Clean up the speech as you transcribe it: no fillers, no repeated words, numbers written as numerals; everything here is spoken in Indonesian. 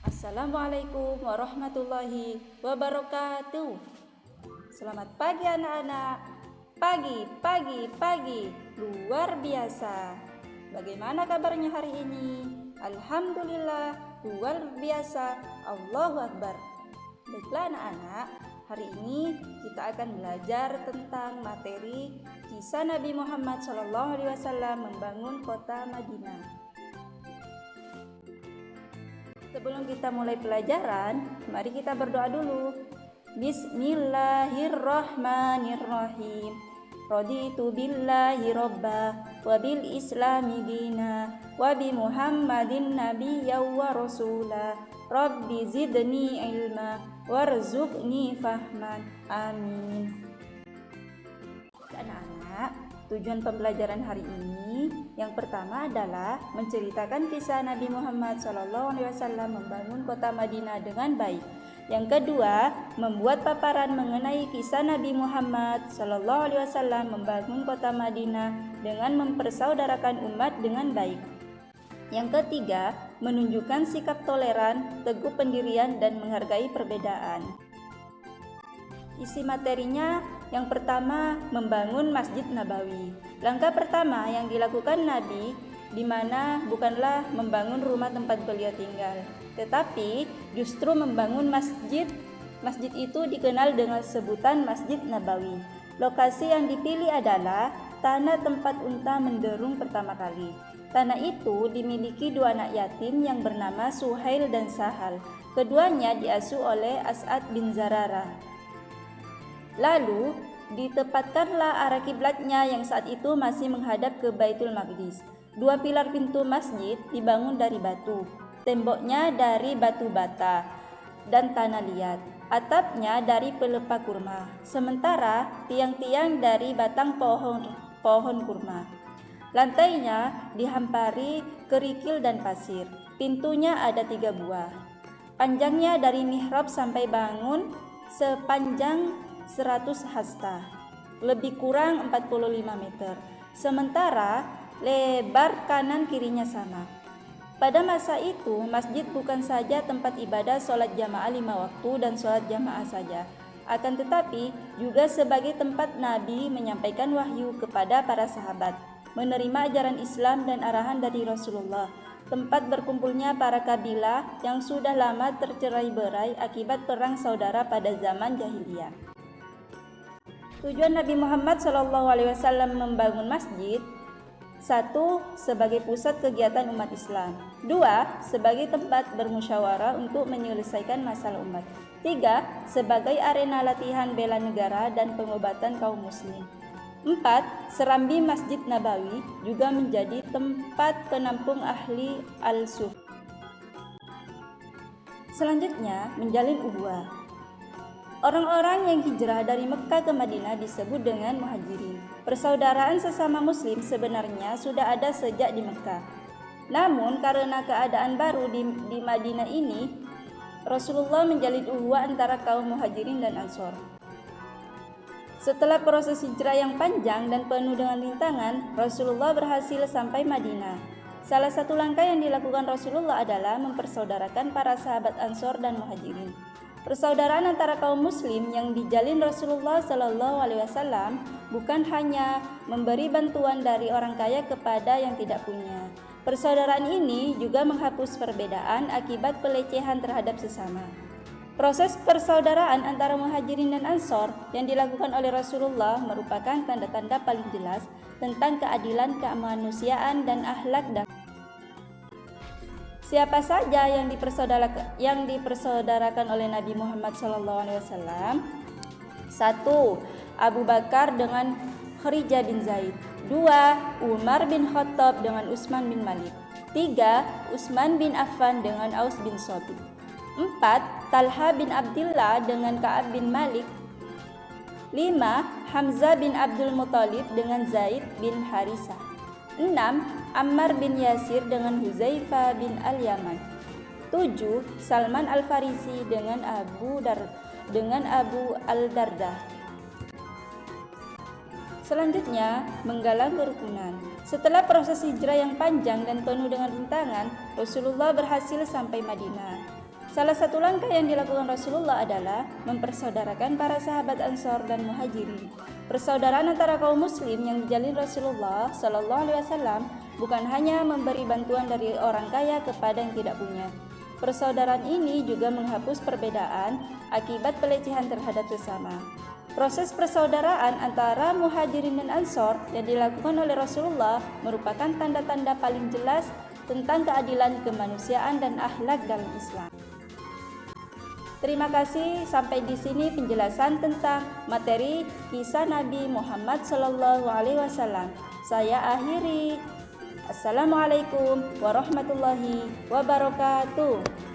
Assalamualaikum warahmatullahi wabarakatuh. Selamat pagi anak-anak. Pagi, luar biasa. Bagaimana kabarnya hari ini? Alhamdulillah, luar biasa. Allahu Akbar. Baiklah anak-anak, hari ini kita akan belajar tentang materi kisah Nabi Muhammad SAW membangun kota Madinah. Sebelum kita mulai pelajaran, mari kita berdoa dulu. Bismillahirrahmanirrahim. Raditu billahi robba wa bil islami dina wa bi Muhammadin nabiyya wa rasula. Rabbi zidni ilma warzuqni fahman. Amin. Anak-anak, tujuan pembelajaran hari ini yang pertama adalah menceritakan kisah Nabi Muhammad SAW membangun kota Madinah dengan baik. Yang kedua, membuat paparan mengenai kisah Nabi Muhammad SAW membangun kota Madinah dengan mempersaudarakan umat dengan baik. Yang ketiga, menunjukkan sikap toleran, teguh pendirian, dan menghargai perbedaan. Isi materinya, yang pertama, membangun Masjid Nabawi. Langkah pertama yang dilakukan Nabi di mana bukanlah membangun rumah tempat beliau tinggal, tetapi justru membangun masjid. Masjid itu dikenal dengan sebutan Masjid Nabawi. Lokasi yang dipilih adalah tanah tempat unta menderung pertama kali. Tanah itu dimiliki dua anak yatim yang bernama Suhail dan Sahal. Keduanya diasuh oleh As'ad bin Zararah. Lalu ditempatkanlah arah kiblatnya yang saat itu masih menghadap ke Baitul Maqdis. Dua pilar pintu masjid dibangun dari batu, temboknya dari batu bata dan tanah liat, atapnya dari pelepah kurma, sementara tiang-tiang dari batang pohon kurma. Lantainya dihampari kerikil dan pasir. Pintunya ada 3 buah. Panjangnya dari mihrab sampai bangun sepanjang 100 hasta, lebih kurang 45 meter. Sementara lebar kanan kirinya sama. Pada masa itu, masjid bukan saja tempat ibadah sholat jamaah 5 waktu dan sholat jamaah saja, akan tetapi juga sebagai tempat Nabi menyampaikan wahyu kepada para sahabat, menerima ajaran Islam dan arahan dari Rasulullah, tempat berkumpulnya para kabilah yang sudah lama tercerai-berai akibat perang saudara pada zaman jahiliyah. Tujuan Nabi Muhammad SAW membangun masjid: 1. Sebagai pusat kegiatan umat Islam. 2. Sebagai tempat bermusyawarah untuk menyelesaikan masalah umat. 3. Sebagai arena latihan bela negara dan pengobatan kaum muslim. 4. Serambi Masjid Nabawi juga menjadi tempat penampung ahli al-suf. Selanjutnya, menjalin ukhuwah. Orang-orang yang hijrah dari Mekah ke Madinah disebut dengan muhajirin. Persaudaraan sesama muslim sebenarnya sudah ada sejak di Mekah. Namun karena keadaan baru di Madinah ini, Rasulullah menjalin ukhuwah antara kaum muhajirin dan ansor. Setelah proses hijrah yang panjang dan penuh dengan rintangan, Rasulullah berhasil sampai Madinah. Salah satu langkah yang dilakukan Rasulullah adalah mempersaudarakan para sahabat ansor dan muhajirin. Persaudaraan antara kaum muslim yang dijalin Rasulullah SAW bukan hanya memberi bantuan dari orang kaya kepada yang tidak punya. Persaudaraan ini juga menghapus perbedaan akibat pelecehan terhadap sesama. Proses persaudaraan antara muhajirin dan ansor yang dilakukan oleh Rasulullah merupakan tanda-tanda paling jelas tentang keadilan kemanusiaan dan akhlak dan siapa saja yang dipersaudarakan oleh Nabi Muhammad SAW? 1. Abu Bakar dengan Kharijah bin Zaid. 2. Umar bin Khattab dengan Utsman bin Malik. 3. Utsman bin Affan dengan Aus bin Thabit. 4. Talha bin Abdullah dengan Ka'ab bin Malik. 5. Hamzah bin Abdul Muthalib dengan Zaid bin Harisah. 6. Ammar bin Yasir dengan Huzaifah bin Al-Yaman. 7. Salman Al-Farisi dengan Abu Al-Dardah. Selanjutnya, menggalang kerukunan. Setelah proses hijrah yang panjang dan penuh dengan rintangan, Rasulullah berhasil sampai Madinah. Salah satu langkah yang dilakukan Rasulullah adalah mempersaudarakan para sahabat Ansor dan Muhajirin. Persaudaraan antara kaum muslim yang dijalin Rasulullah Shallallahu Alaihi Wasallam bukan hanya memberi bantuan dari orang kaya kepada yang tidak punya. Persaudaraan ini juga menghapus perbedaan akibat pelecehan terhadap sesama. Proses persaudaraan antara Muhajirin dan Ansor yang dilakukan oleh Rasulullah merupakan tanda-tanda paling jelas tentang keadilan kemanusiaan dan akhlak dalam Islam. Terima kasih, sampai di sini penjelasan tentang materi kisah Nabi Muhammad SAW. Saya akhiri. Assalamualaikum warahmatullahi wabarakatuh.